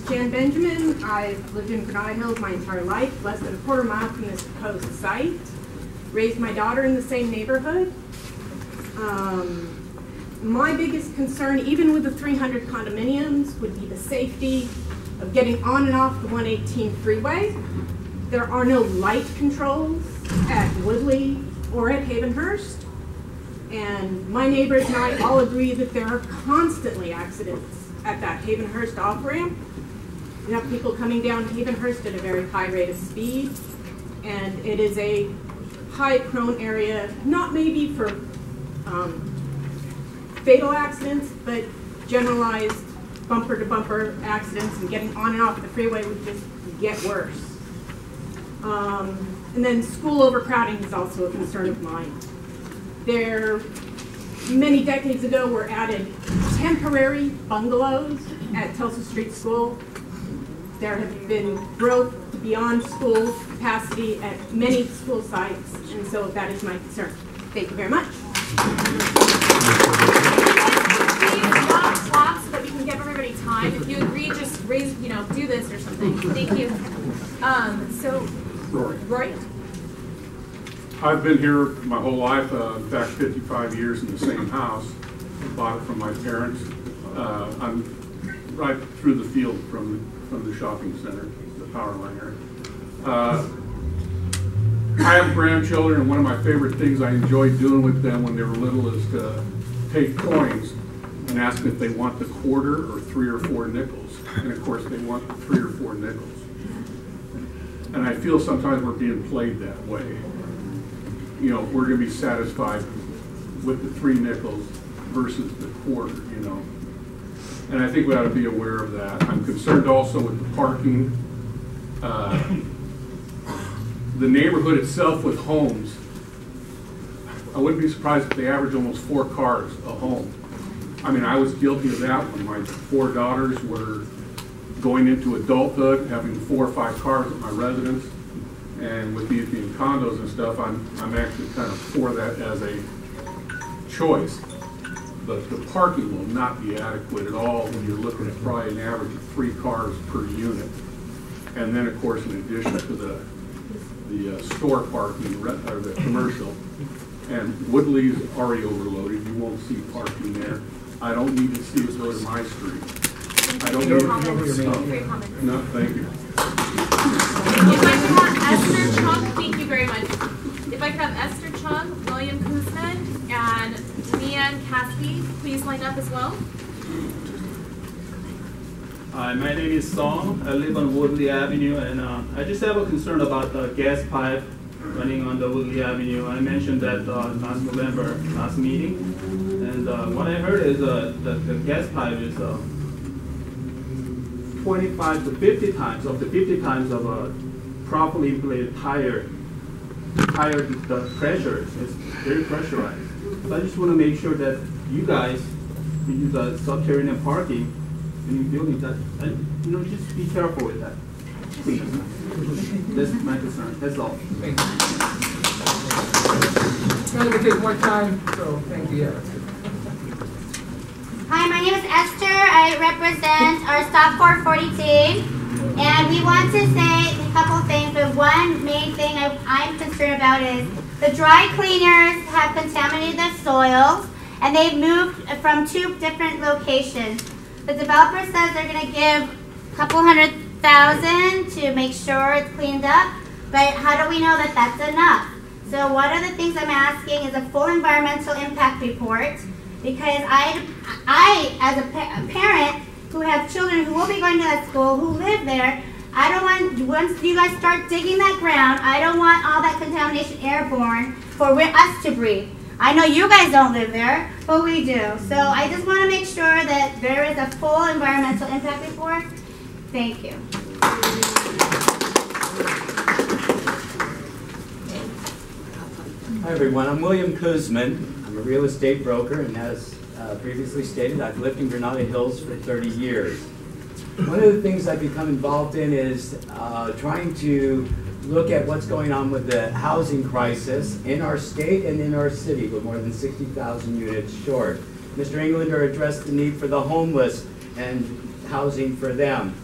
Jan Benjamin. I've lived in Granada Hills my entire life, less than a quarter mile from this proposed site. Raised my daughter in the same neighborhood. My biggest concern, even with the 300 condominiums, would be the safety of getting on and off the 118 freeway. There are no light controls at Woodley or at Havenhurst. And my neighbors and I all agree that there are constantly accidents at that Havenhurst off-ramp. We have people coming down Havenhurst at a very high rate of speed, and it is a high-prone area, not maybe for fatal accidents, but generalized bumper-to-bumper accidents, and getting on and off the freeway would just get worse. And then school overcrowding is also a concern of mine. There, many decades ago, were added temporary bungalows at Tulsa Street School. There have been growth beyond school capacity at many school sites, and so that is my concern. Thank you very much. Please not talk so that we can give everybody time. If you agree, just raise, do this or something. Thank you. So, Roy. I've been here my whole life, in fact 55 years in the same house. Bought it from my parents. I'm right through the field from the shopping center, the power line area. I have grandchildren, and one of my favorite things I enjoyed doing with them when they were little is to take coins and ask them if they want the quarter or 3 or 4 nickels. And of course they want the 3 or 4 nickels. And I feel sometimes we're being played that way. We're going to be satisfied with the 3 nickels versus the quarter, And I think we ought to be aware of that. I'm concerned also with the parking. The neighborhood itself with homes, I wouldn't be surprised if they average almost 4 cars a home. I mean, I was guilty of that when my 4 daughters were going into adulthood, having 4 or 5 cars at my residence. And with these being condos and stuff, I'm actually kind of for that as a choice. But the parking will not be adequate at all when you're looking at probably an average of 3 cars per unit. And then, of course, in addition to the store parking, or the commercial. And Woodley's already overloaded. You won't see parking there. I don't need to see it go to my street. I don't need to. No, thank you. If I could have Esther Chung, thank you very much. If I could have Esther Chung, William Kuzman, and Leanne Caskey, please line up as well. Hi, my name is Song. I live on Woodley Avenue, and I just have a concern about the gas pipe running on the Woodley Avenue. I mentioned that last November, last meeting, and what I heard is that the gas pipe is 25 to 50 times, up to 50 times of a properly inflated tire. The pressure is very pressurized. So I just want to make sure that you guys, who use the subterranean parking in your building, that just be careful with that, please. That's my concern. That's all. Thank you. It's not going to take more time, so thank you. Hi, my name is Esther. I represent our Stop 440 team. And we want to say a couple things, but one main thing I'm concerned about is the dry cleaners have contaminated the soils, and they've moved from 2 different locations. The developer says they're going to give a couple $100,000 to make sure it's cleaned up, but how do we know that that's enough? So one of the things I'm asking is a full environmental impact report, because I as a parent who have children who will be going to that school, who live there, I don't want, once you guys start digging that ground, I don't want all that contamination airborne for us to breathe. I know you guys don't live there, but we do. So I just want to make sure that there is a full environmental impact report. Thank you. Hi everyone, I'm William Kuzman. I'm a real estate broker, and as previously stated, I've lived in Granada Hills for 30 years. One of the things I've become involved in is trying to look at what's going on with the housing crisis in our state and in our city. We're more than 60,000 units short. Mr. Englander addressed the need for the homeless and housing for them.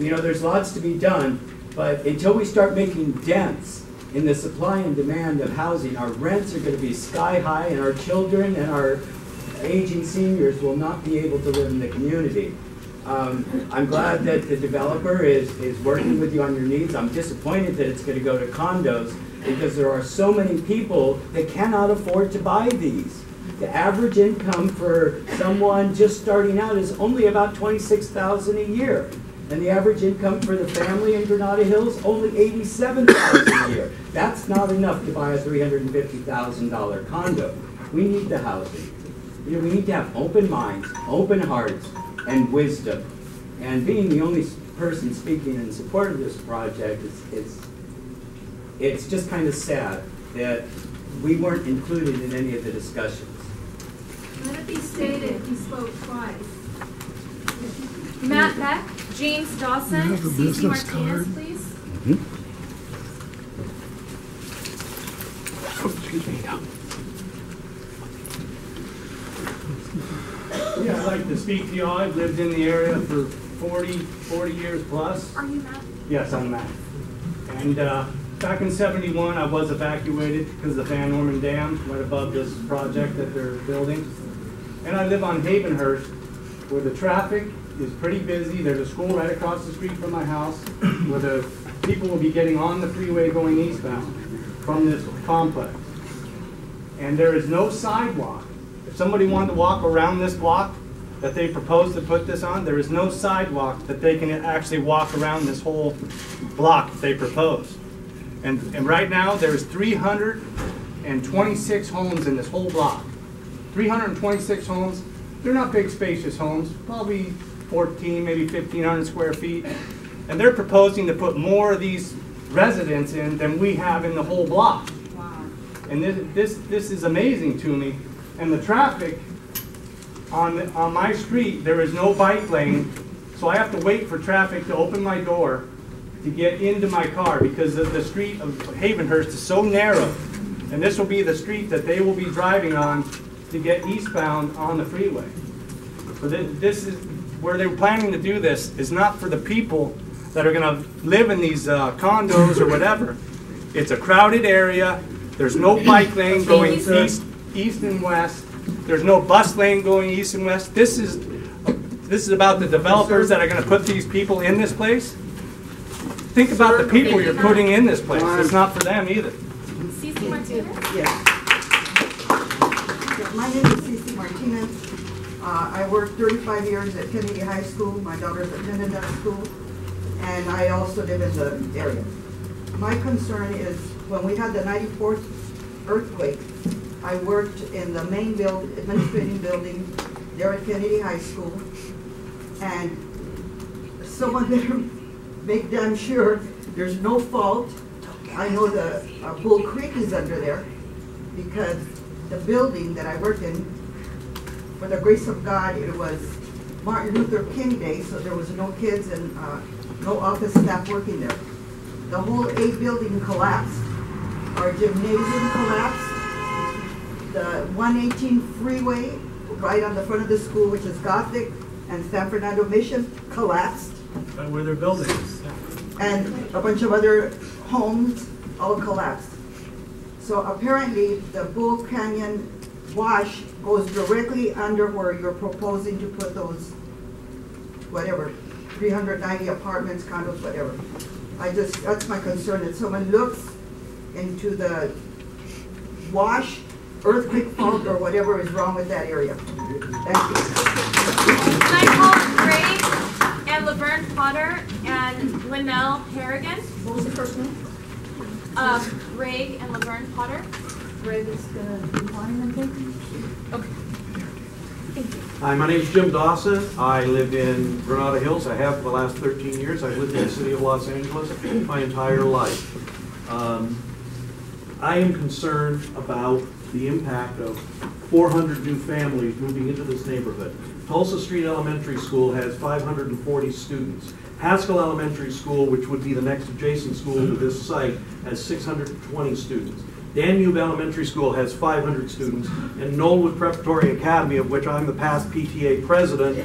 You know, there's lots to be done, but until we start making dents in the supply and demand of housing, our rents are going to be sky high, and our children and our aging seniors will not be able to live in the community. I'm glad that the developer is working with you on your needs. I'm disappointed that it's going to go to condos because there are so many people that cannot afford to buy these. The average income for someone just starting out is only about $26,000 a year. And the average income for the family in Granada Hills, only $87,000 a year. That's not enough to buy a $350,000 condo. We need the housing. You know, we need to have open minds, open hearts, and wisdom. And being the only person speaking in support of this project, it's just kind of sad that we weren't included in any of the discussions. Let it be stated, he spoke twice. Matt Beck, James Dawson, Cece Martinez, please. Excuse me. Yeah, I'd like to speak to you all. I've lived in the area for 40 years plus. Are you Matt? Yes, I'm Matt. And back in '71, I was evacuated because of the Van Norman Dam right above this project that they're building. And I live on Havenhurst, where the traffic is pretty busy. There's a school right across the street from my house, where the people will be getting on the freeway going eastbound from this complex. And there is no sidewalk. If somebody wanted to walk around this block that they proposed to put this on, there is no sidewalk that they can actually walk around this whole block that they propose. And right now, there's 326 homes in this whole block. 326 homes. They're not big, spacious homes, probably 14, maybe 1,500 square feet. And they're proposing to put more of these residents in than we have in the whole block. Wow. And this is amazing to me. And the traffic on my street, there is no bike lane, so I have to wait for traffic to open my door to get into my car because the street of Havenhurst is so narrow. And this will be the street that they will be driving on to get eastbound on the freeway. So this is where they're planning to do this is not for the people that are going to live in these condos or whatever. It's a crowded area. There's no bike lane going east and west. There's no bus lane going east and west. This is about the developers that are going to put these people in this place. Think about the people you're putting in this place. It's not for them either. Cece Martinez? Yes. My name is Cece Martinez. I worked 35 years at Kennedy High School. My daughter's attended that school. And I also live in the area. My concern is when we had the 94th earthquake, I worked in the main administrating building there at Kennedy High School. And someone better make damn sure there's no fault. I know the Bull Creek is under there because the building that I worked in, for the grace of God, it was Martin Luther King Day, so there was no kids and no office staff working there. The whole A building collapsed. Our gymnasium collapsed. The 118 freeway right on the front of the school, which is Gothic, and San Fernando Mission collapsed. Where they're building. And a bunch of other homes all collapsed. So apparently the Bull Canyon wash goes directly under where you're proposing to put those, whatever, 390 apartments, condos, whatever. That's my concern, that someone looks into the wash, earthquake fault, or whatever is wrong with that area. Thank you. Can I call Greg and Laverne Potter and Linnell Harrigan? What was the first name? Greg and Laverne Potter. Greg is going to decline, I think. Okay. Thank you. Hi, my name is Jim Dawson. I live in Granada Hills. I have for the last 13 years. I've lived in the city of Los Angeles my entire life. I am concerned about the impact of 400 new families moving into this neighborhood. Tulsa Street Elementary School has 540 students. Haskell Elementary School, which would be the next adjacent school to this site, has 620 students. Danube Elementary School has 500 students, and Knollwood Preparatory Academy, of which I'm the past PTA president,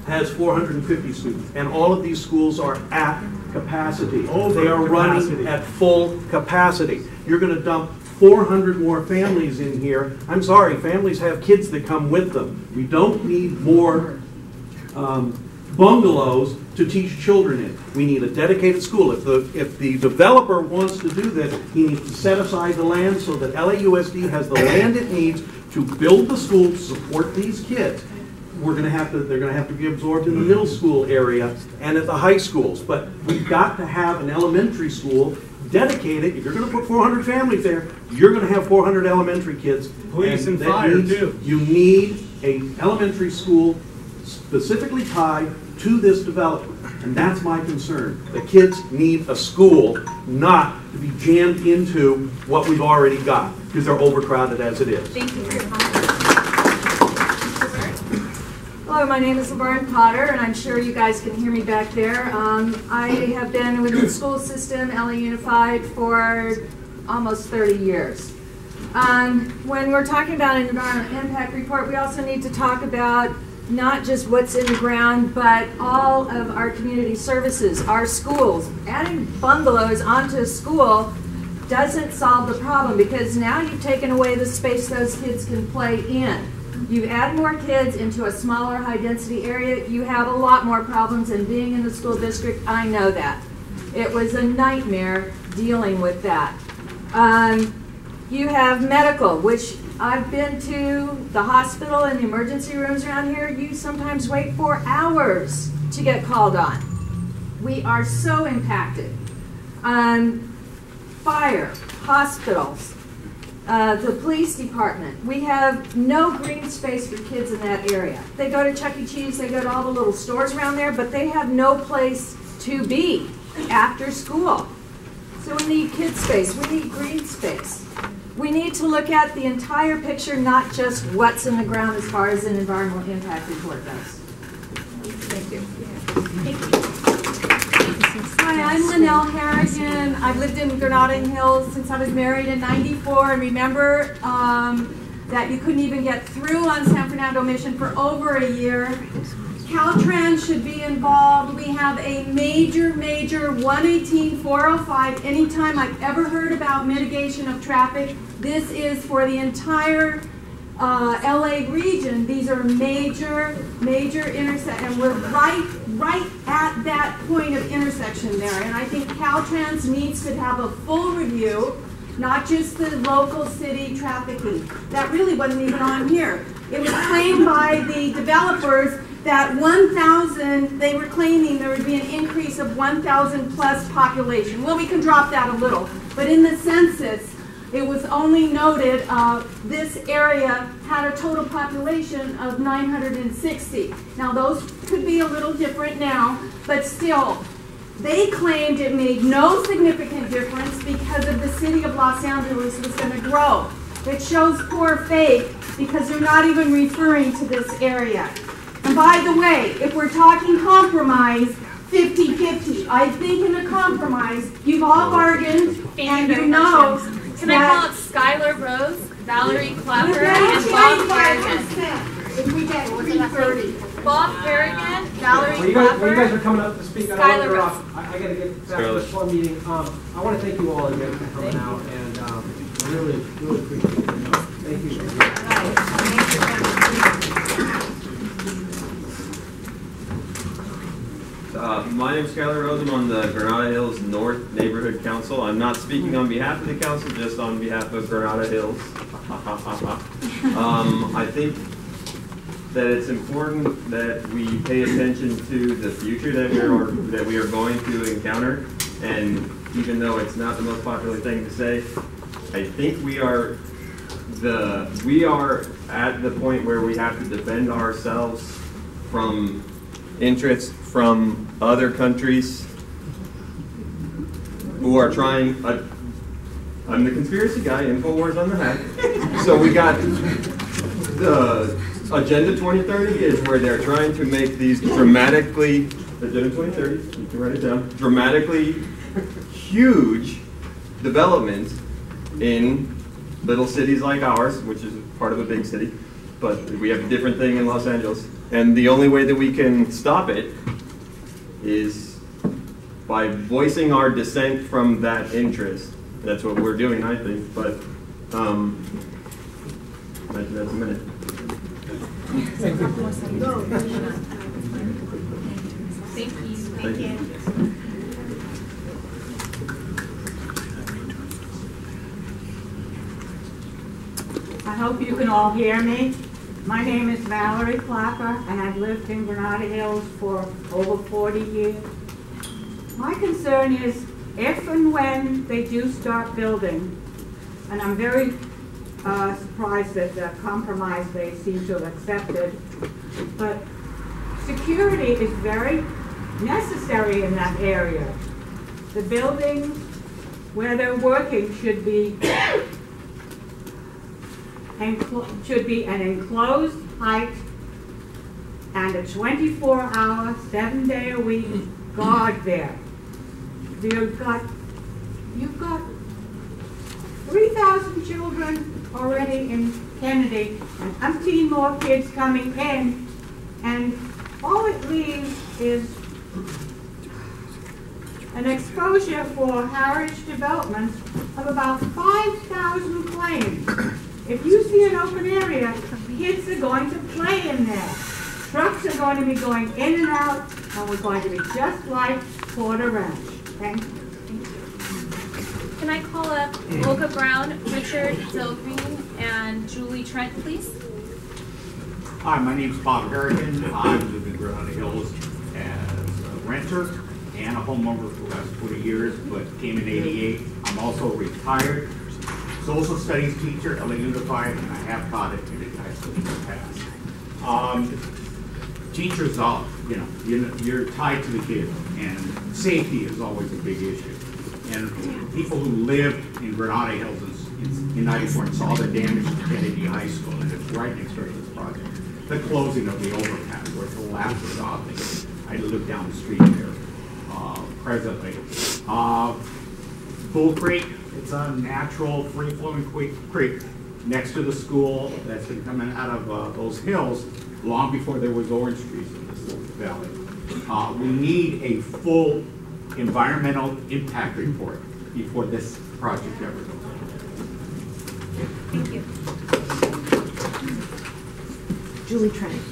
has 450 students, and all of these schools are at capacity. Over They are running capacity. at full capacity. You're going to dump 400 more families in here. I'm sorry, families have kids that come with them. We don't need more bungalows to teach children in. We need a dedicated school. If the developer wants to do this, he needs to set aside the land so that LAUSD has the land it needs to build the school to support these kids. They're going to have to be absorbed in the middle school area and at the high schools. But we've got to have an elementary school dedicated. If you're going to put 400 families there, you're going to have 400 elementary kids. Police and that fire, means too. You need an elementary school specifically tied to this development. And that's my concern. The kids need a school, not to be jammed into what we've already got, because they're overcrowded as it is. Thank you for your comment. Hello, my name is Laverne Potter, and I'm sure you guys can hear me back there. I have been within the school system, LA Unified, for almost 30 years. When we're talking about an environmental impact report, we also need to talk about not just what's in the ground, but all of our community services, our schools. Adding bungalows onto a school doesn't solve the problem, because now you've taken away the space those kids can play in. You add more kids into a smaller, high-density area, you have a lot more problems, and being in the school district, I know that. It was a nightmare dealing with that. You have medical, which I've been to the hospital and the emergency rooms around here. You sometimes wait for hours to get called on. We are so impacted. Fire, hospitals, the police department. We have no green space for kids in that area. They go to Chuck E. Cheese, they go to all the little stores around there, but they have no place to be after school. So we need kid space, we need green space. We need to look at the entire picture, not just what's in the ground as far as an environmental impact report goes. Thank you. Hi, I'm Linnell Harrigan. I've lived in Granada Hills since I was married in '94, and remember that you couldn't even get through on San Fernando Mission for over a year. Caltrans should be involved. We have a major 118-405. Anytime I've ever heard about mitigation of traffic, this is for the entire LA region. These are major intersections, and we're right at that point of intersection there. And I think Caltrans needs to have a full review, not just the local city trafficking. That really wasn't even on here. It was claimed by the developers that 1,000, they were claiming there would be an increase of 1,000 plus population. Well, we can drop that a little, but in the census, it was only noted this area had a total population of 960. Now, those could be a little different now, but still, they claimed it made no significant difference because of the city of Los Angeles was going to grow. It shows poor faith because they're not even referring to this area. And by the way, if we're talking compromise, 50-50. I think in a compromise, you've all bargained, and you know. Can I call it Skylar Rose, Valerie Clapper, and Bob Harrigan? If we get 330. Bob Harrigan, Valerie When you Clapper. guys are coming up to speak, I Skylar don't Rose. I got to get back to this one meeting. I want to thank you all again for coming out, and I really appreciate it. Thank you. My name is Skylar Rose. I'm on the Granada Hills North Neighborhood Council. I'm not speaking on behalf of the council, just on behalf of Granada Hills. I think that it's important that we pay attention to the future that we are going to encounter. And even though it's not the most popular thing to say, I think we are at the point where we have to defend ourselves from interest from other countries who are trying. I'm the conspiracy guy, InfoWars on the hack. So we got the Agenda 2030 is where they're trying to make these dramatically, Agenda 2030, you can write it down, dramatically huge developments in little cities like ours, which is part of a big city. but we have a different thing in Los Angeles. And the only way that we can stop it is by voicing our dissent from that interest. That's what we're doing, I think, but that's a minute. Thank you. Thank you. I hope you can all hear me. My name is Valerie Clapper, and I've lived in Granada Hills for over 40 years. My concern is if and when they do start building, and I'm very surprised at the compromise they seem to have accepted, but security is very necessary in that area. The buildings where they're working should be an enclosed height and a 24-hour, 7-day-a-week guard there. You've got 3,000 children already in Kennedy, and umpteen more kids coming in, and all it leaves is an exposure for Heritage Development of about 5,000 claims. If you see an open area, kids are going to play in there. Trucks are going to be going in and out, and we're going to be just like Porter Ranch. Thank you. Can I call up Olga Brown, Richard Dilgreen, and Julie Trent, please? Hi, my name is Bob Harrigan. I live in Granada Hills as a renter and a homeowner for the last 40 years, but came in '88. I'm also a retired social studies teacher, LA Unified, and I have taught at Kennedy High School in the past. Teachers, you're tied to the kids, and safety is always a big issue. And people who live in Granada Hills in '94 and saw the damage to Kennedy High School, and it's right next door to this project. The closing of the overpass where it collapses off. I live down the street there presently. Bull Creek, it's a natural free-flowing creek next to the school that's been coming out of those hills long before there was orange trees in this valley. We need a full environmental impact report before this project ever goes. Thank you. Julie Trent.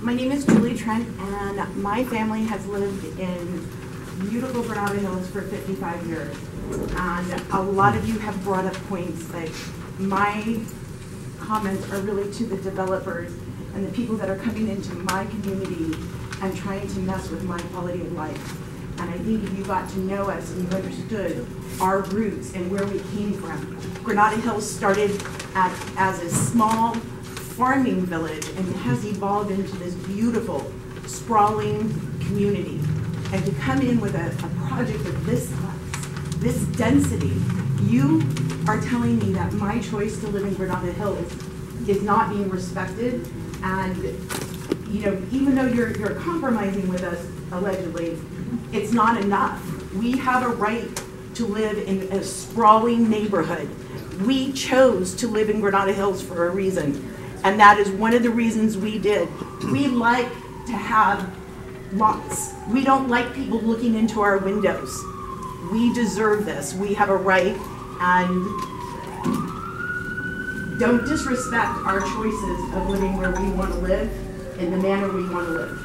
My name is Julie Trent, and my family has lived in beautiful Granada Hills for 55 years. And a lot of you have brought up points that my comments are really to the developers and the people that are coming into my community and trying to mess with my quality of life. And I think if you got to know us and you understood our roots and where we came from. Granada Hills started as a small farming village and has evolved into this beautiful, sprawling community. And to come in with a project of this size, this density, you are telling me that my choice to live in Granada Hills is not being respected. And even though you're compromising with us, allegedly, it's not enough. We have a right to live in a sprawling neighborhood. We chose to live in Granada Hills for a reason. And that is one of the reasons we did. We like to have lots. We don't like people looking into our windows. We deserve this. We have a right, and don't disrespect our choices of living where we want to live in the manner we want to live.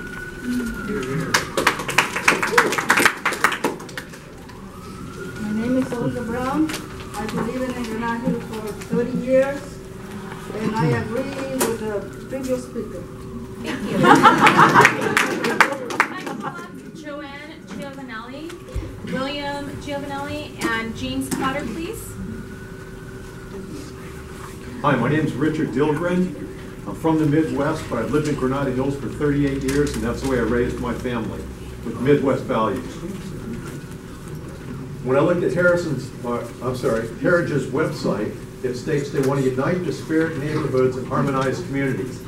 My name is Olga Brown. I've been living in Granada Hills for 30 years, and I agree with the previous speaker. Thank you. Joanne Giovanelli, William Giovanelli, and James Potter, please. Hi, my name is Richard Dilgren. I'm from the Midwest, but I've lived in Granada Hills for 38 years, and that's the way I raised my family, with Midwest values. When I looked at Heritage's website, it states they want to unite disparate neighborhoods and harmonize communities.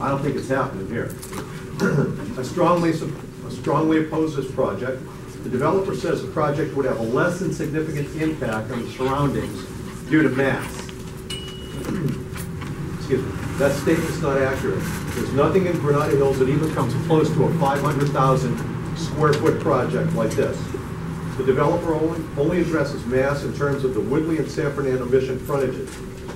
I don't think it's happening here. I strongly oppose this project. The developer says the project would have a less than significant impact on the surroundings due to mass. excuse me, that statement's not accurate. There's nothing in Granada Hills that even comes close to a 500,000 square foot project like this. The developer only addresses mass in terms of the Woodley and San Fernando Mission frontages.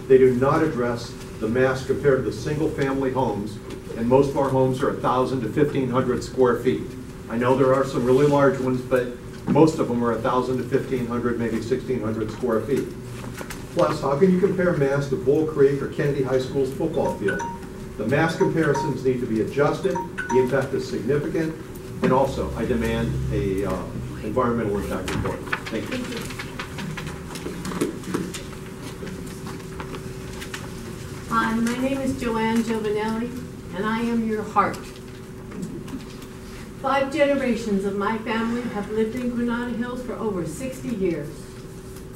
They do not address the mass compared to the single-family homes, and most of our homes are 1,000 to 1,500 square feet. I know there are some really large ones, but most of them are 1,000 to 1,500, maybe 1,600 square feet. Plus, how can you compare mass to Bull Creek or Kennedy High School's football field? The mass comparisons need to be adjusted, the impact is significant, and also I demand a environmental impact report. Thank you. Hi, my name is Joanne Giovanelli, and I am your heart. 5 generations of my family have lived in Granada Hills for over 60 years.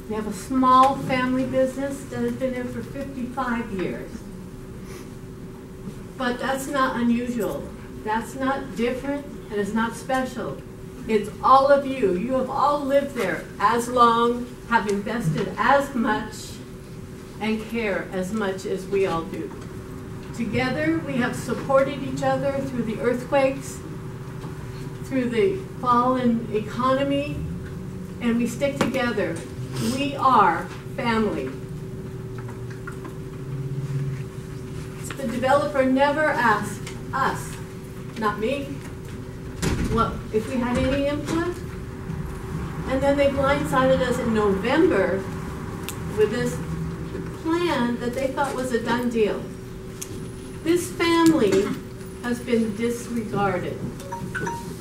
We have a small family business that has been there for 55 years. But that's not unusual. That's not different, and it's not special. It's all of you. You have all lived there as long, have invested as much, and care as much as we all do. Together, we have supported each other through the earthquakes, through the fallen economy, and we stick together. We are family. The developer never asked us, not me, what if we had any input, and then they blindsided us in November with this plan that they thought was a done deal. This family has been disregarded,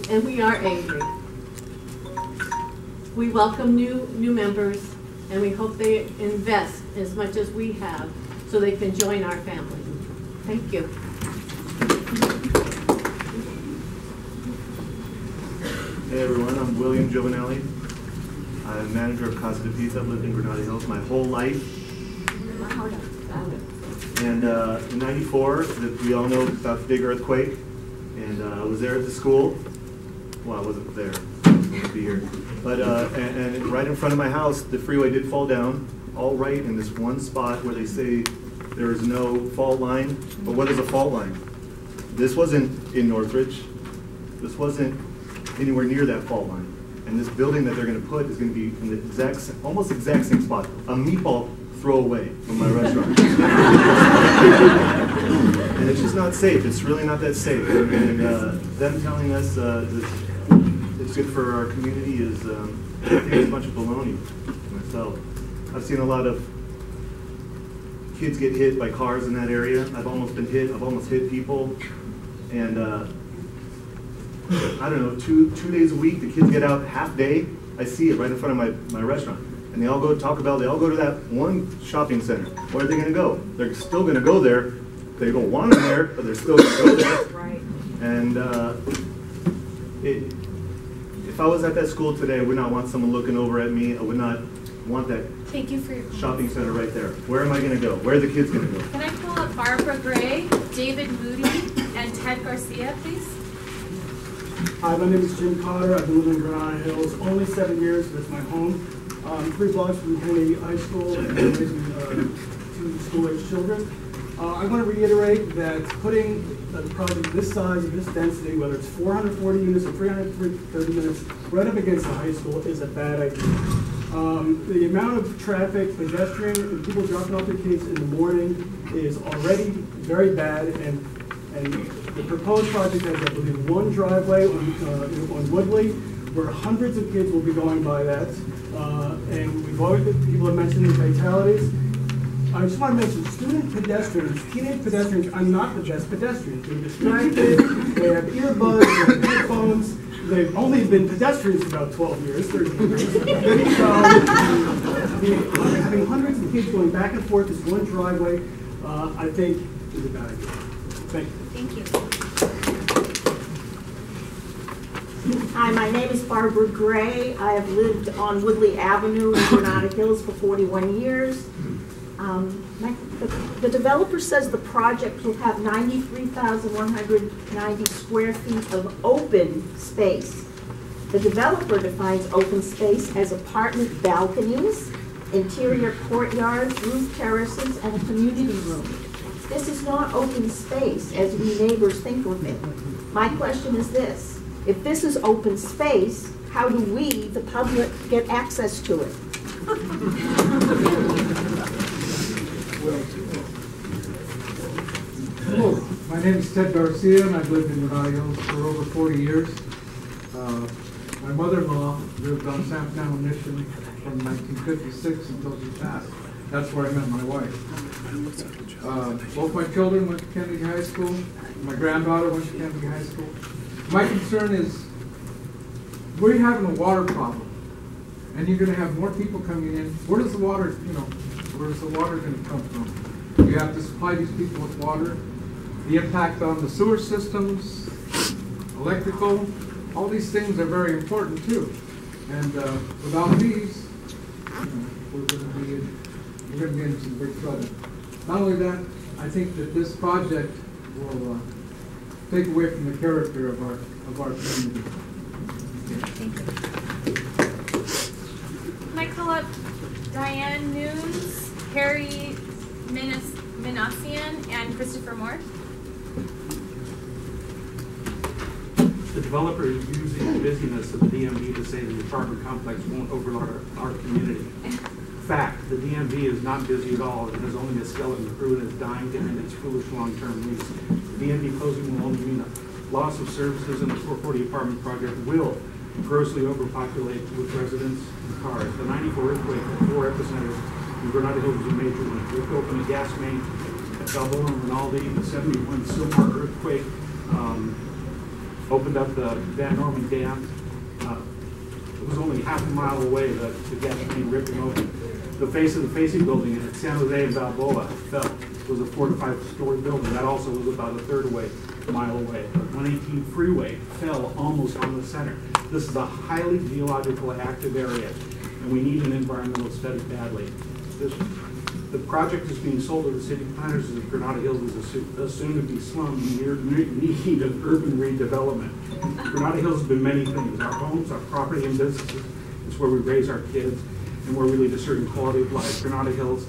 and we are angry. We welcome new members, and we hope they invest as much as we have so they can join our family. Thank you. Hey everyone, I'm William Giovanelli. I'm manager of Casa de Pizza. I've lived in Granada Hills my whole life. And in '94, we all know about the big earthquake, and I was there at the school. Well, I wasn't there, I was supposed to be here. But, and right in front of my house, the freeway did fall down, all right in this one spot where they say there is no fault line. But what is a fault line? This wasn't in Northridge. This wasn't anywhere near that fault line. And this building that they're going to put is going to be in the almost exact same spot. A meatball throw away from my restaurant. And it's just not safe. It's really not that safe. And them telling us that it's good for our community is, I think it's a bunch of baloney myself. I've seen a lot of kids get hit by cars in that area. I've almost been hit. I've almost hit people. And I don't know, two days a week, the kids get out half day. I see it right in front of my restaurant. And they all go to Taco Bell. They all go to that one shopping center. Where are they going to go? They're still going to go there. They don't want them there, but they're still going to go there. Right. And if I was at that school today, I would not want someone looking over at me. I would not want that Thank you for your shopping center right there. Where am I going to go? Where are the kids going to go? Can I call up Barbara Gray, David Moody, and Ted Garcia, please? Hi, my name is Jim Cotter. I've been living in Granada Hills only 7 years. That's my home. 3 blocks from Kennedy High School, and raising 2 school-age children. I want to reiterate that putting a project this size and this density, whether it's 440 units or 330 units, right up against the high school is a bad idea. The amount of traffic, pedestrian, and people dropping off their kids in the morning is already very bad, and the proposed project has, I believe, 1 driveway on Woodley, where hundreds of kids will be going by that. And people have mentioned the fatalities. I just want to mention student pedestrians, teenage pedestrians are not the best pedestrians. They're distracted, they have earbuds, they have headphones. They've only been pedestrians for about 12 years, 13 years. So, having hundreds of kids going back and forth this one driveway, I think is a bad idea. Thank you. Thank you. Hi, my name is Barbara Gray. I have lived on Woodley Avenue in Granada Hills for 41 years. The developer says the project will have 93,190 square feet of open space. The developer defines open space as apartment balconies, interior courtyards, roof terraces, and a community room. This is not open space as we neighbors think of it. My question is this: if this is open space, how do we, the public, get access to it? Hello, my name is Ted Garcia, and I've lived in Granada Hills for over 40 years. My mother-in-law lived on Fernando Mission from 1956 until she passed. That's where I met my wife. Both my children went to Kennedy High School. My granddaughter went to Kennedy High School. My concern is we're having a water problem, and you're going to have more people coming in. Where does the water, where's the water going to come from? You have to supply these people with water. The impact on the sewer systems, electrical, all these things are very important too. And without these, we're going to be in some big trouble. Not only that, I think that this project will take away from the character of our community. Thank you. Can I call up Diane Nunes, Harry Minassian, and Christopher Moore? The developer is using the busyness of the DMV to say the apartment complex won't overload our community. Fact, the DMV is not busy at all. It has only a skeleton crew and is dying to end its foolish long-term lease. The DMV closing will only mean a loss of services, and the 440 apartment project will grossly overpopulate with residents and cars. The 94 earthquake at 4 epicenters in Granada Hills was a major one. We opened a gas main at Balboa and Rinaldi. The 71 Silmar earthquake opened up the Van Norman Dam. It was only half a mile away that the gas main ripping open. The face of the facing building at San Jose and Balboa fell. It was a 4 to 5 story building. That also was about a third mile away. The 118 freeway fell almost on the center. This is a highly geologically active area, and we need an environmental study badly. The project is being sold to the city planners as Granada Hills is a soon-to-be slum in need of urban redevelopment. Granada Hills has been many things: our homes, our property, and businesses. It's where we raise our kids and where we lead a certain quality of life. Granada Hills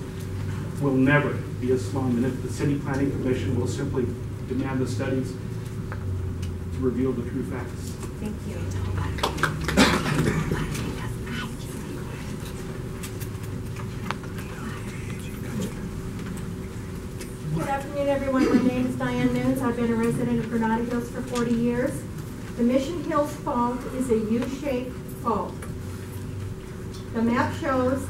will never be a slum, and if the City Planning Commission will simply demand the studies to reveal the true facts. Thank you. Good afternoon, everyone. My name is Diane Nunes. I've been a resident of Granada Hills for 40 years. The Mission Hills fault is a U-shaped fault. The map shows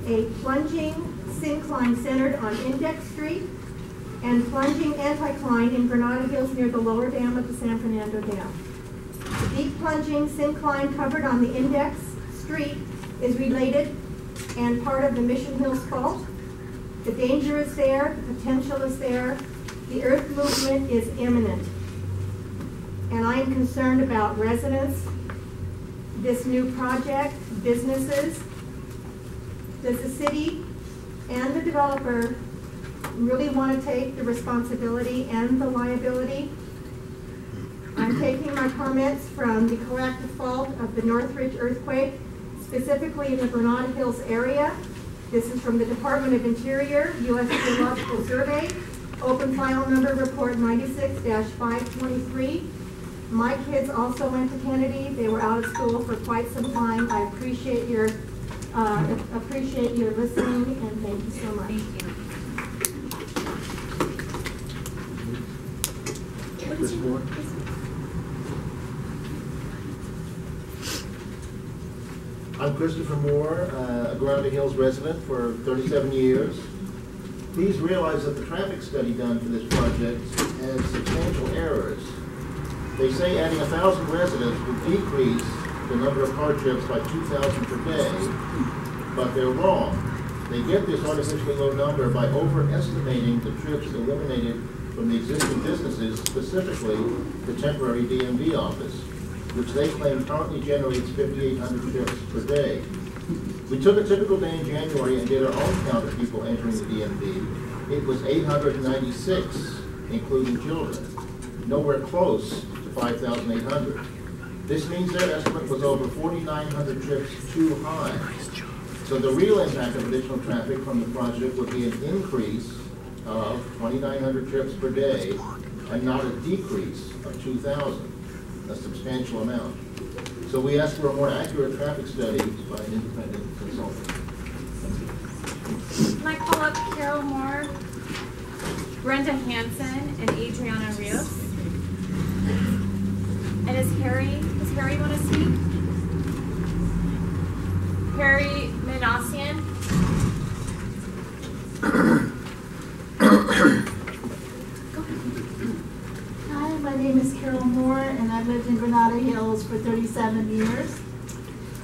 a plunging syncline centered on Index Street and plunging anticline in Granada Hills near the lower dam of the San Fernando Dam. The deep plunging syncline covered on the Index Street is related and part of the Mission Hills fault. The danger is there, the potential is there, the earth movement is imminent. And I am concerned about residents, this new project, businesses. Does the city and the developer really want to take the responsibility and the liability? I'm taking my comments from the collective fault of the Northridge earthquake, specifically in the Granada Hills area. This is from the Department of Interior, U.S. Geological Survey, open file number report 96-523. My kids also went to Kennedy. They were out of school for quite some time. I appreciate your listening, and thank you so much. Thank you. I'm Christopher Moore, a Granada Hills resident for 37 years. Please realize that the traffic study done for this project has substantial errors. They say adding 1,000 residents would decrease the number of car trips by 2,000 per day, but they're wrong. They get this artificially low number by overestimating the trips eliminated from the existing businesses, specifically the temporary DMV office, which they claim currently generates 5,800 trips per day. We took a typical day in January and did our own count of people entering the DMV. It was 896, including children, nowhere close to 5,800. This means their estimate was over 4,900 trips too high. So the real impact of additional traffic from the project would be an increase of 2,900 trips per day and not a decrease of 2,000, a substantial amount. So we asked for a more accurate traffic study by an independent consultant. Can I call up Carol Moore, Brenda Hansen, and Adriana Rios? And does Harry want to speak? Harry Manassian? Hi, my name is Carol Moore, and I've lived in Granada Hills for 37 years.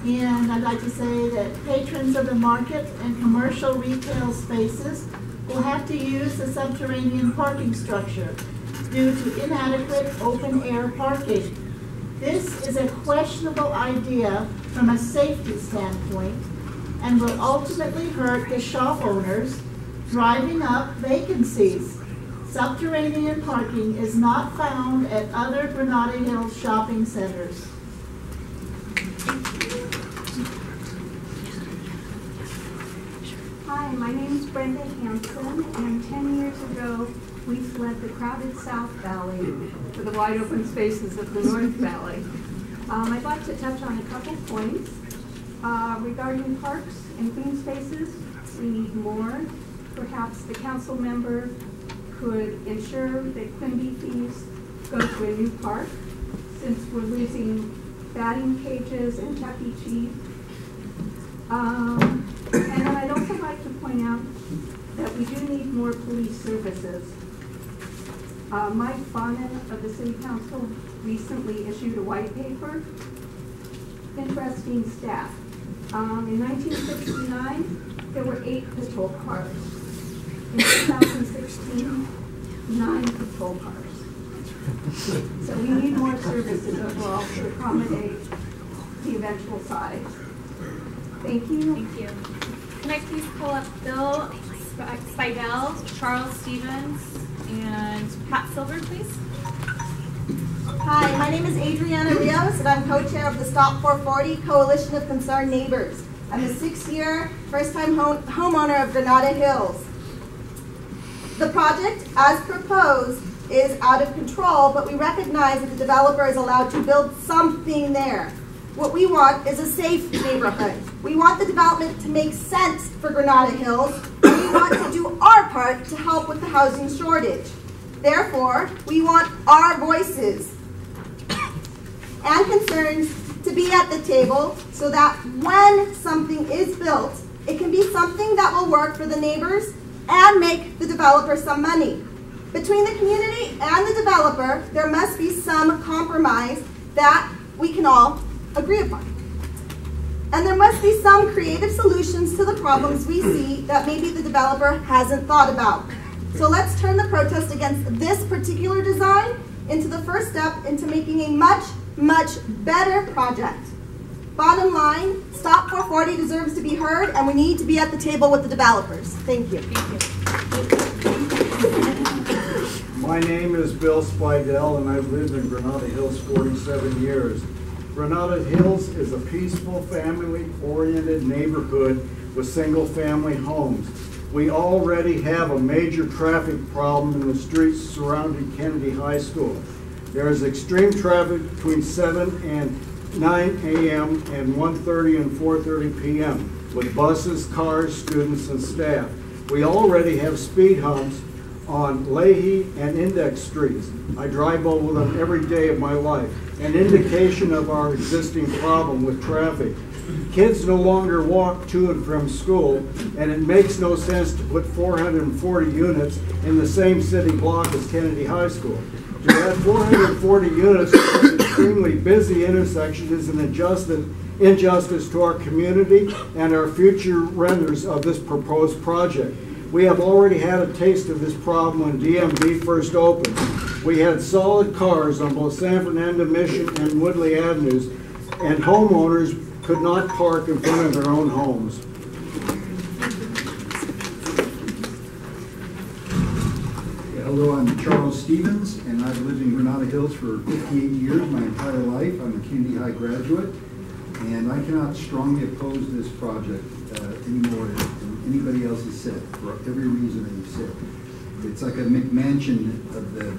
And I'd like to say that patrons of the market and commercial retail spaces will have to use the subterranean parking structure due to inadequate open-air parking. This is a questionable idea from a safety standpoint and will ultimately hurt the shop owners, driving up vacancies. Subterranean parking is not found at other Granada Hills shopping centers. Hi, my name is Brenda Hansen, and 10 years ago, we fled the crowded South Valley for the wide open spaces of the North Valley. I'd like to touch on a couple points. Regarding parks and green spaces, we need more. Perhaps the council member could ensure that Quimby fees go to a new park, since we're losing batting cages and Chuck E. Cheese. And then I'd also like to point out that we do need more police services. Mike Bonin of the City Council recently issued a white paper. Interesting stat. In 1969, there were 8 patrol cars. In 2016, 9 patrol cars. So we need more services overall to accommodate the eventual size. Thank you. Thank you. Can I please call up Bill Spidell, Charles Stevens, and Pat Silver, please? Hi, my name is Adriana Rios, and I'm co-chair of the Stop 440 Coalition of Concerned Neighbors. I'm a 6-year, first-time homeowner of Granada Hills. The project, as proposed, is out of control, but we recognize that the developer is allowed to build something there. What we want is a safe neighborhood. We want the development to make sense for Granada Hills, and we want to do our part to help with the housing shortage. Therefore, we want our voices and concerns to be at the table so that when something is built, it can be something that will work for the neighbors and make the developer some money. Between the community and the developer, there must be some compromise that we can all agree upon. And there must be some creative solutions to the problems we see that maybe the developer hasn't thought about. So let's turn the protest against this particular design into the first step into making a much, much better project. Bottom line, Stop 440 deserves to be heard, and we need to be at the table with the developers. Thank you. My name is Bill Spidell, and I've lived in Granada Hills 47 years. Granada Hills is a peaceful, family-oriented neighborhood with single-family homes. We already have a major traffic problem in the streets surrounding Kennedy High School. There is extreme traffic between 7 and 9 a.m. and 1:30 and 4:30 p.m. with buses, cars, students, and staff. We already have speed humps on Leahy and Index Streets. I drive over them every day of my life, an indication of our existing problem with traffic. Kids no longer walk to and from school, and it makes no sense to put 440 units in the same city block as Kennedy High School. To add 440 units to this extremely busy intersection is an injustice to our community and our future renters of this proposed project. We have already had a taste of this problem when DMV first opened. We had solid cars on both San Fernando Mission and Woodley Avenues, and homeowners could not park in front of their own homes. Hello, I'm Charles Stevens, and I've lived in Granada Hills for 58 years, my entire life. I'm a Kennedy High graduate, and I cannot strongly oppose this project any more than anybody else has said, for every reason that you said. It's like a McMansion of the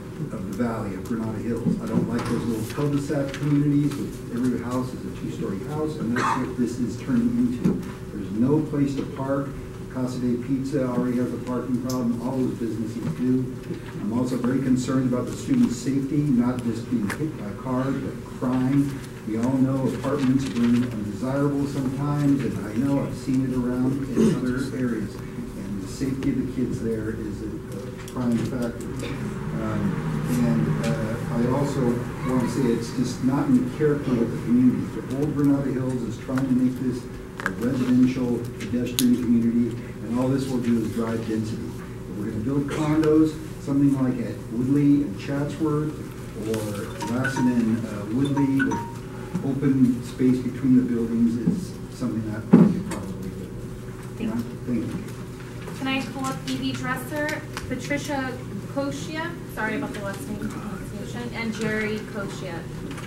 valley of Granada Hills. I don't like those little cul-de-sac communities with every house is a two-story house, and that's what this is turning into. There's no place to park. Casa de Pizza already has a parking problem. All those businesses do. I'm also very concerned about the students' safety, not just being hit by cars, but crime. We all know apartments bring undesirables sometimes, and I know I've seen it around in other areas. And the safety of the kids there is a prime factor. I also want to say it's just not in character with the community. The old Granada Hills is trying to make this a residential pedestrian community, and all this will do is drive density. If we're going to build condos, something like at Woodley and Chatsworth, or Lassen and Woodley, with open space between the buildings, is something that we could probably do. Thank you. Can I pull up Evie Dresser, Patricia Koshia, sorry about the last name pronunciation, and Jerry Koshia.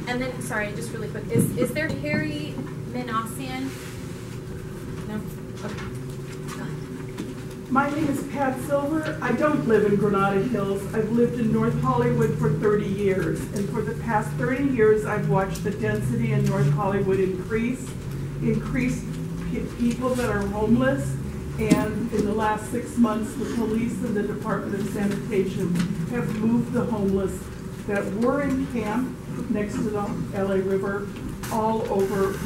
And then, sorry, just really quick, is there Harry Minossian? No? Okay. My name is Pat Silver. I don't live in Granada Hills. I've lived in North Hollywood for 30 years. And for the past 30 years, I've watched the density in North Hollywood increase people that are homeless. And in the last 6 months, the police and the Department of Sanitation have moved the homeless that were in camp next to the LA River all over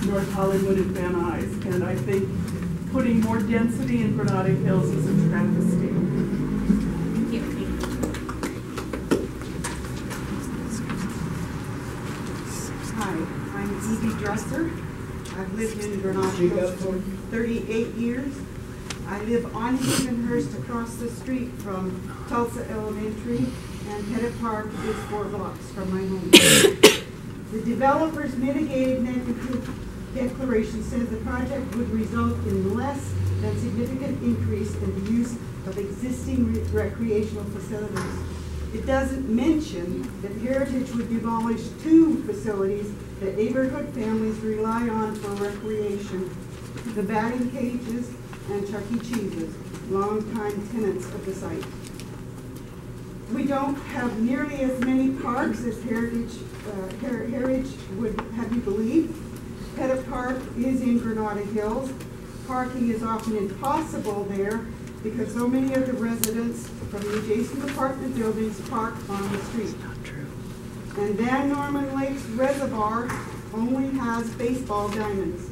North Hollywood and Van Nuys. And I think putting more density in Granada Hills is a travesty. Thank you. Hi, I'm Evie Dresser. I've lived in Granada Hills for 38 years. I live on Havenhurst across the street from Tulsa Elementary, and Pettit Park is 4 blocks from my home. The developer's mitigated negative declaration says the project would result in less than significant increase in the use of existing recreational facilities. It doesn't mention that Heritage would demolish 2 facilities that neighborhood families rely on for recreation: the batting cages and Chuck E. Cheese's, longtime tenants of the site. We don't have nearly as many parks as Heritage would have you believe. Pettit Park is in Granada Hills. Parking is often impossible there because so many of the residents from the adjacent apartment buildings park on the street. And Van Norman Lake's reservoir only has baseball diamonds.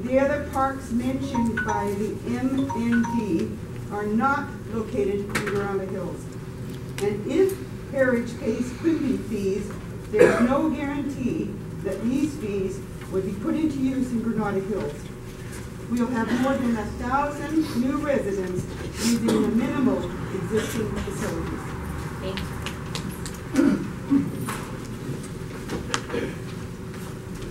The other parks mentioned by the MND are not located in Granada Hills. And if Heritage pays cribbing fees, there's no guarantee that these fees would be put into use in Granada Hills. We'll have more than 1,000 new residents using the minimal existing facilities. Thank you.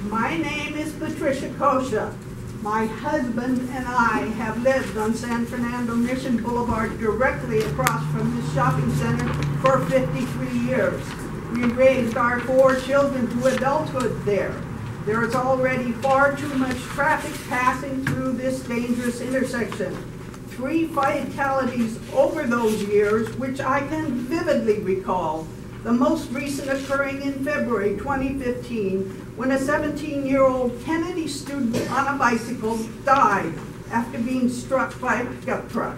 My name is Patricia Kosha. My husband and I have lived on San Fernando Mission Boulevard directly across from this shopping center for 53 years. We raised our 4 children to adulthood there. There is already far too much traffic passing through this dangerous intersection. 3 fatalities over those years, which I can vividly recall. The most recent occurring in February 2015, when a 17-year-old Kennedy student on a bicycle died after being struck by a pickup truck.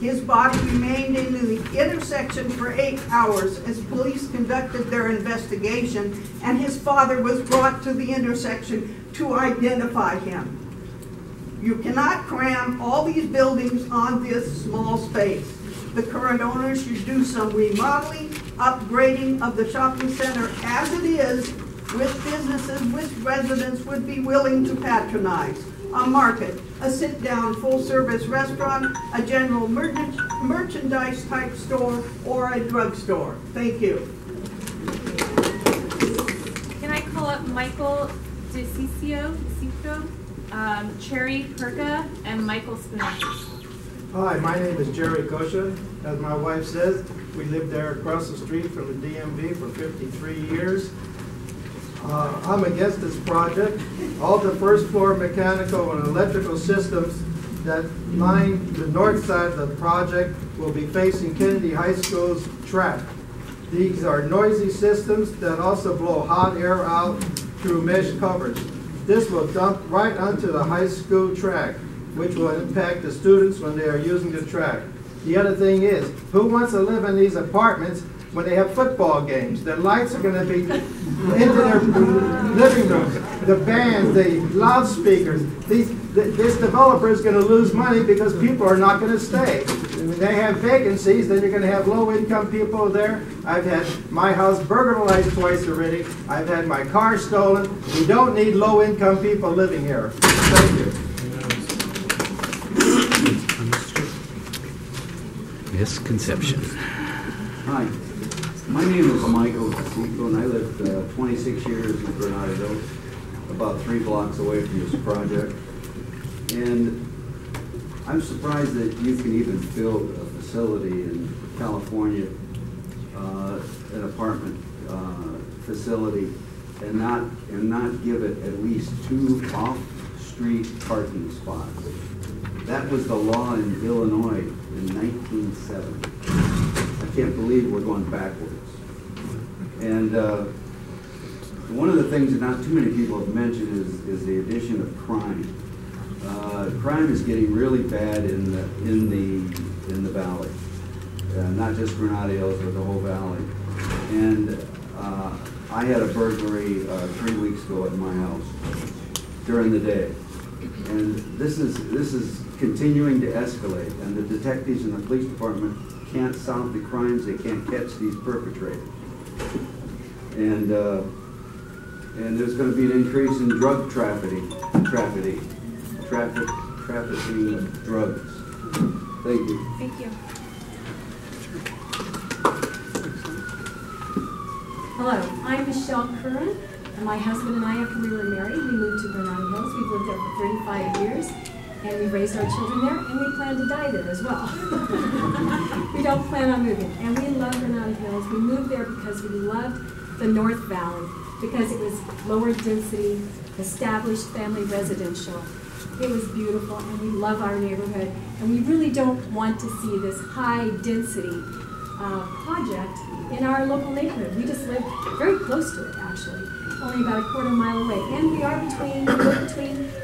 His body remained in the intersection for 8 hours as police conducted their investigation, and his father was brought to the intersection to identify him. You cannot cram all these buildings on this small space. The current owners should do some remodeling, upgrading of the shopping center as it is, with businesses which residents would be willing to patronize. A market, a sit-down full-service restaurant, a general merchandise type store, or a drugstore. Thank you. Can I call up Michael DeCiccio, Cherry Perka, and Michael Spinazzi? Hi, my name is Jerry Kosha. As my wife says, we lived there across the street from the DMV for 53 years. I'm against this project. All the first floor mechanical and electrical systems that line, the north side of the project, will be facing Kennedy High School's track. These are noisy systems that also blow hot air out through mesh covers. This will dump right onto the high school track, which will impact the students when they are using the track. The other thing is, who wants to live in these apartments when they have football games? The lights are going to be into their living rooms, the bands, the loudspeakers. This developer is going to lose money because people are not going to stay. When they have vacancies, then you're going to have low-income people there. I've had my house burglarized twice already. I've had my car stolen. We don't need low-income people living here. Thank you. Misconception. Hi, my name is Michael Cacico, and I lived 26 years in Granada Hills, about 3 blocks away from this project. And I'm surprised that you can even build a facility in California, an apartment facility, and not give it at least 2 off-street parking spots. That was the law in Illinois in 1970. I can't believe we're going backwards. And one of the things that not too many people have mentioned is the addition of crime. Crime is getting really bad in the valley, not just Granada Hills, but the whole valley. And I had a burglary 3 weeks ago at my house during the day, and this is continuing to escalate. And the detectives in the police department can't solve the crimes; they can't catch these perpetrators. And there's going to be an increase in drug trafficking of drugs. Thank you. Thank you. Hello, I'm Michelle Curran, and my husband and I, after we were married, we moved to Granada Hills. We've lived there for 35 years, and we've raised our children there, and we plan to die there as well. We don't plan on moving, and we love Granada Hills. We moved there because we loved the North Valley, because it was lower density, established family residential. It was beautiful, and we love our neighborhood, and we really don't want to see this high density project in our local neighborhood. We just live very close to it, actually, only about a quarter mile away. And we are between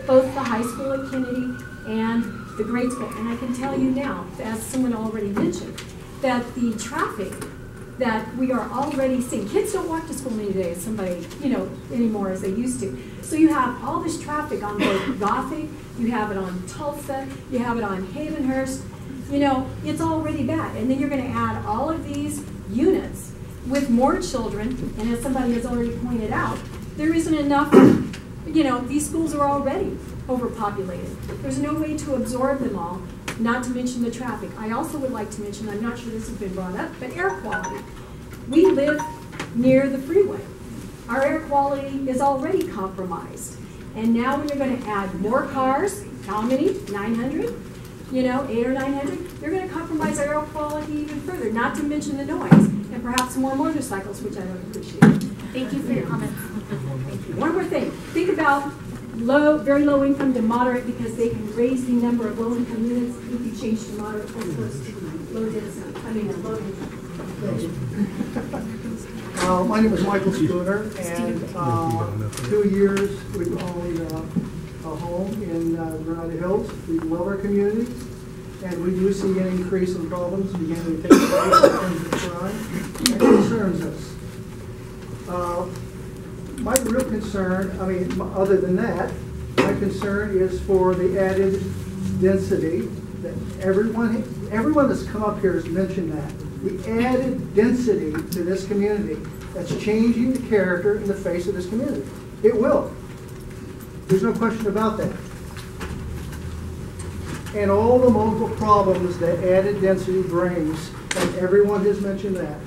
both the high school at Kennedy and the grade school. And I can tell you now, as someone already mentioned, that the traffic that we are already seeing, kids don't walk to school any day, anymore as they used to. So you have all this traffic on both Gothic, you have it on Tulsa, you have it on Havenhurst. It's already bad. And then you're going to add all of these units with more children, and as somebody has already pointed out, there isn't enough, these schools are already overpopulated. There's no way to absorb them all, not to mention the traffic. I also would like to mention, I'm not sure this has been brought up, but air quality. We live near the freeway. Our air quality is already compromised. And now when you're going to add more cars, how many? 900? 800 or 900, they're going to compromise our air quality even further, not to mention the noise, and perhaps more motorcycles, which I don't appreciate. Thank you for your comments. One more thing, think about very low income to moderate, because they can raise the number of low income units if you change to moderate as opposed to low density, low income. My name is Michael Spooner, and 2 years we've owned a home in Granada Hills. We love our community, and we do see an increase in problems beginning to take place in terms of crime. It concerns us. My real concern, other than that, my concern is for the added density that everyone that's come up here has mentioned that. The added density to this community that's changing the character and the face of this community. It will. There's no question about that. And all the multiple problems that added density brings, and everyone has mentioned that.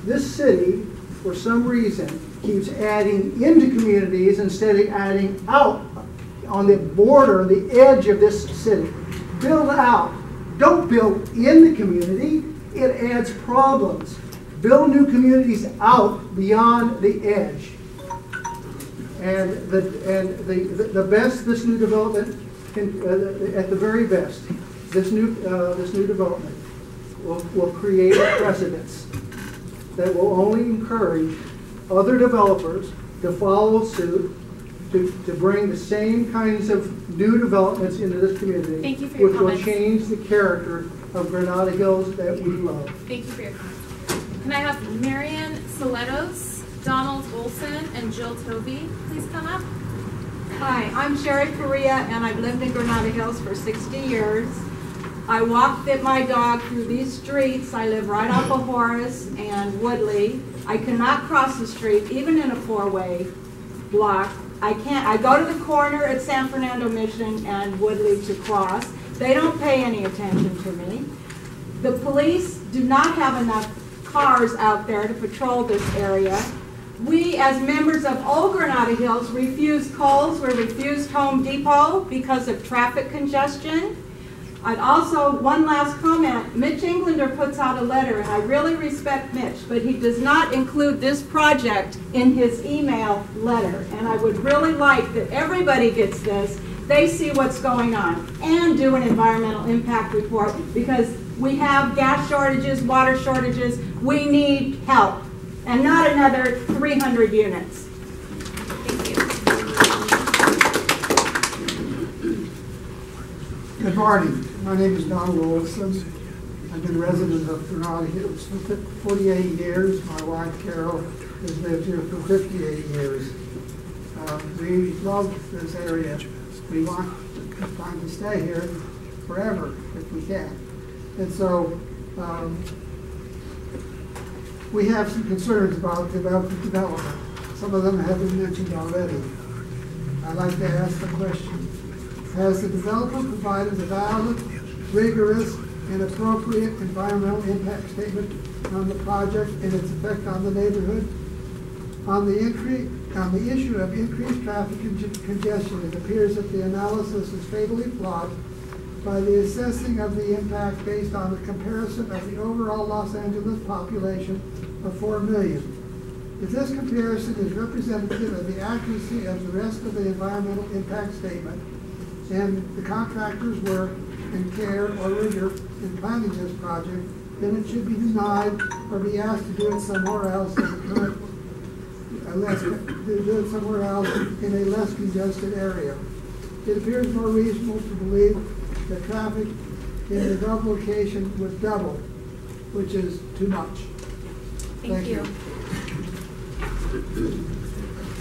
This city, for some reason, keeps adding into communities instead of adding out on the border, the edge of this city. Build out. Don't build in the community. It adds problems. Build new communities out beyond the edge. And the best this new development at the very best, this new development will create a precedence that will only encourage other developers to follow suit, to bring the same kinds of new developments into this community. Thank you for your which comments. will change the character of Granada Hills that we love. Thank you for your comments. Can I have Marian Soletos, Donald Olson, and Jill Tovey please come up? Hi, I'm Sherry Correa, and I've lived in Granada Hills for 60 years. I walk my dog through these streets. I live right off of Horace and Woodley. I cannot cross the street, even in a four-way block. I go to the corner at San Fernando Mission and Woodley to cross. They don't pay any attention to me. The police do not have enough cars out there to patrol this area. We, as members of Old Granada Hills, refused Kohl's. We refused Home Depot because of traffic congestion. I'd also, one last comment, Mitch Englander puts out a letter, and I really respect Mitch, but he does not include this project in his email letter. And I would really like that everybody gets this, they see what's going on, and do an environmental impact report, because we have gas shortages, water shortages, we need help, and not another 300 units. Thank you. Good morning. My name is Donald Olson. I've been a resident of Granada Hills for 48 years. My wife Carol has lived here for 58 years. We love this area. We want to stay here forever if we can. And so we have some concerns about development. Some of them have been mentioned already. I'd like to ask the question. Has the developer provided a valid, rigorous, and appropriate environmental impact statement on the project and its effect on the neighborhood? On the issue of increased traffic congestion, it appears that the analysis is fatally flawed by the assessing of the impact based on the comparison of the overall Los Angeles population of 4 million. If this comparison is representative of the accuracy of the rest of the environmental impact statement, and the contractor's work and care or rigor in planning this project, then it should be denied or be asked to do it somewhere else in the current, do it somewhere else in a less congested area. It appears more reasonable to believe that traffic in the above location would double, which is too much. Thank you.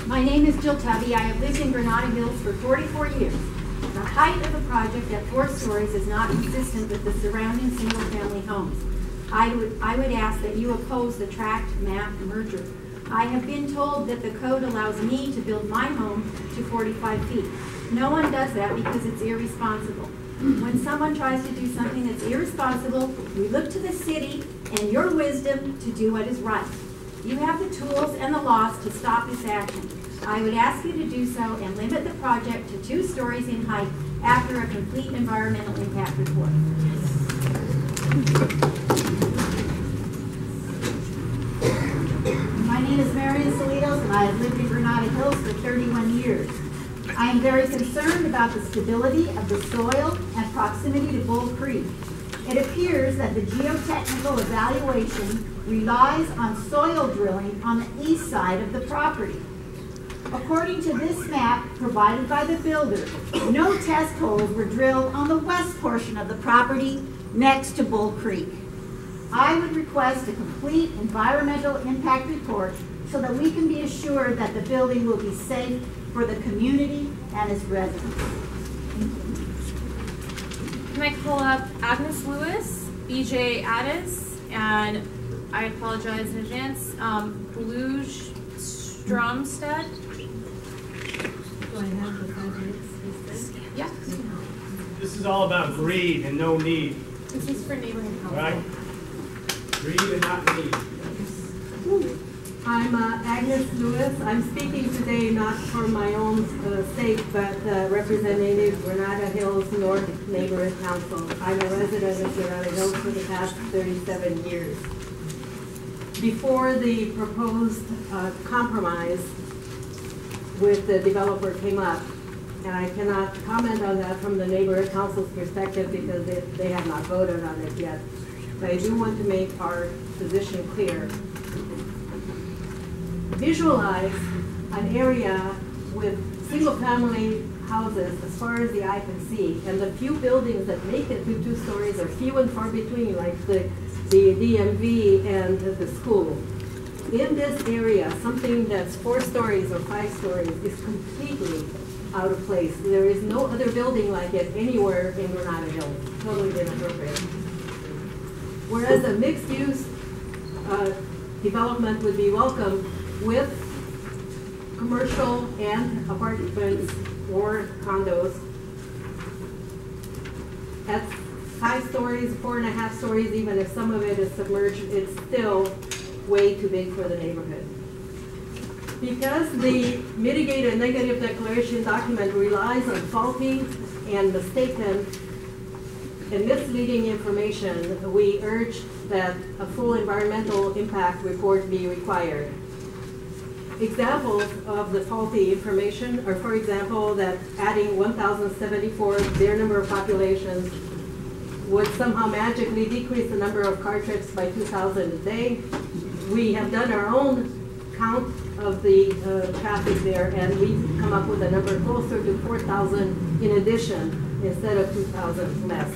My name is Jill Tubby. I have lived in Granada Hills for 44 years. The height of the project at 4 stories is not consistent with the surrounding single-family homes. I would ask that you oppose the tract map merger. I have been told that the code allows me to build my home to 45 feet. No one does that because it's irresponsible. When someone tries to do something that's irresponsible, we look to the city and your wisdom to do what is right. You have the tools and the laws to stop this action. I would ask you to do so and limit the project to 2 stories in height after a complete environmental impact report. My name is Marian Solitos, and I have lived in Granada Hills for 31 years. I am very concerned about the stability of the soil and proximity to Bull Creek. It appears that the geotechnical evaluation relies on soil drilling on the east side of the property. According to this map provided by the builder, no test holes were drilled on the west portion of the property next to Bull Creek. I would request a complete environmental impact report so that we can be assured that the building will be safe for the community and its residents. Can I call up Agnes Lewis, BJ Addis, and I apologize in advance, Bluge Stromstead? Do I have the 5 minutes? Yeah. This is all about greed and no need. This is for neighborhood All council. right? Greed and not need. I'm Agnes Lewis. I'm speaking today not for my own sake, but representing Granada Hills North Neighborhood Council. I'm a resident of Granada Hills for the past 37 years. Before the proposed compromise with the developer came up, And I cannot comment on that from the neighborhood council's perspective because they have not voted on it yet. But I do want to make our position clear. Visualize an area with single-family houses as far as the eye can see, and the few buildings that make it to 2 stories are few and far between, like the DMV and the school. In this area, something that's 4 stories or 5 stories is completely out of place. There is no other building like it anywhere in Granada Hills. Totally inappropriate. Whereas a mixed-use development would be welcome with commercial and apartments or condos at 5 stories, 4.5 stories, even if some of it is submerged, it's still way too big for the neighborhood. Because the mitigated negative declaration document relies on faulty and mistaken and misleading information, we urge that a full environmental impact report be required. Examples of the faulty information are, for example, that adding 1,074, their number of populations, would somehow magically decrease the number of car trips by 2,000 a day. We have done our own count of the traffic there, and we've come up with a number closer to 4,000 in addition, instead of 2,000 less.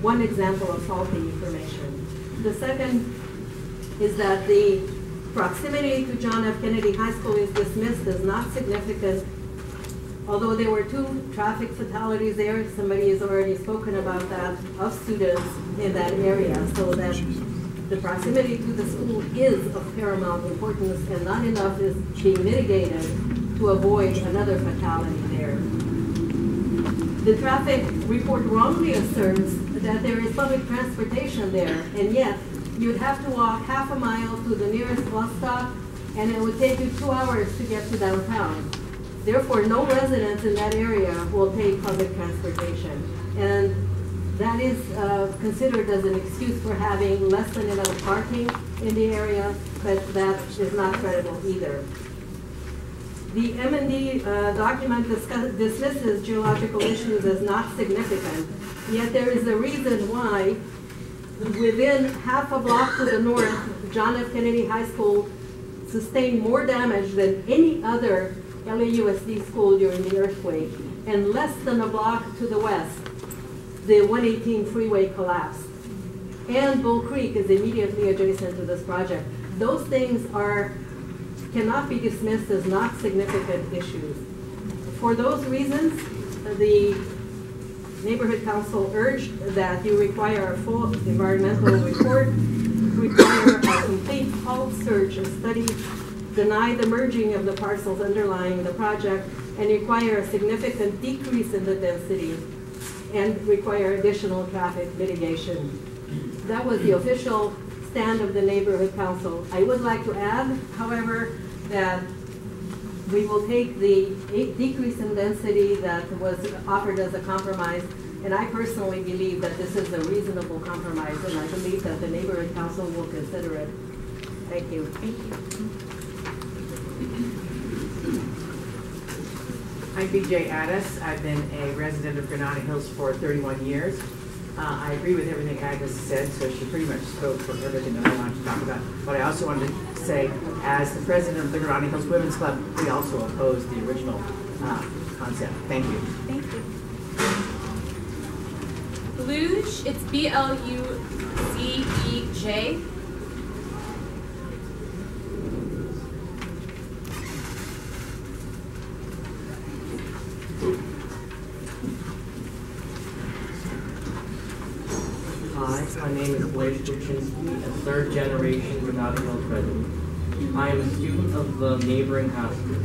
One example of faulty information. The second is that the proximity to John F. Kennedy High School is dismissed as not significant. Although there were 2 traffic fatalities there, somebody has already spoken about that, of students in that area, so that the proximity to the school is of paramount importance, and not enough is being mitigated to avoid another fatality there. The traffic report wrongly asserts that there is public transportation there, and yet you'd have to walk half a mile to the nearest bus stop, and it would take you 2 hours to get to downtown. Therefore, no residents in that area will take public transportation. And that is considered as an excuse for having less than enough parking in the area, but that is not credible either. The M&D document dismisses geological issues as not significant, yet there is a reason why within half a block to the north, John F. Kennedy High School sustained more damage than any other LAUSD school during the earthquake, and less than a block to the west, the 118 freeway collapsed. And Bull Creek is immediately adjacent to this project. Those things cannot be dismissed as not significant issues. For those reasons, the Neighborhood Council urged that you require a full environmental report, require a complete fault search and study, deny the merging of the parcels underlying the project, and require a significant decrease in the density, and require additional traffic mitigation. That was the official stand of the Neighborhood Council. I would like to add, however, that we will take the decrease in density that was offered as a compromise, and I personally believe that this is a reasonable compromise, and I believe that the Neighborhood Council will consider it. Thank you. Thank you. I'm BJ Addis. I've been a resident of Granada Hills for 31 years. I agree with everything Agnes said, so she pretty much spoke for everything that I wanted to talk about. But I also wanted to say, as the president of the Granada Hills Women's Club, we also oppose the original concept. Thank you. Thank you. Bluge, it's B-L-U-Z-E-J. Hi, my name is Blake Kuczynski, a third-generation Granada Hills resident. I am a student of the neighboring high school.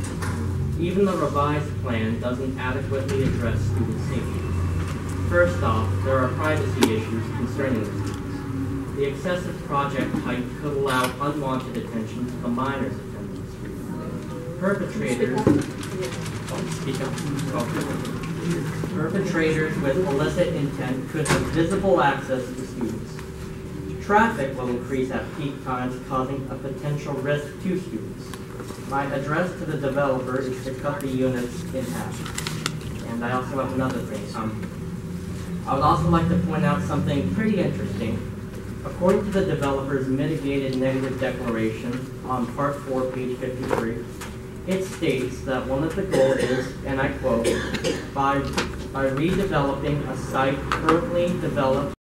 Even the revised plan doesn't adequately address student safety. First off, there are privacy issues concerning the students. The excessive project height could allow unwanted attention to the minors attending the street. Perpetrators with illicit intent could have visible access to students. Traffic will increase at peak times, causing a potential risk to students. My address to the developer is to cut the units in half. And I also have another thing. I would also like to point out something pretty interesting. According to the developer's mitigated negative declaration on Part 4, page 53, it states that one of the goals is, and I quote, by redeveloping a site currently developed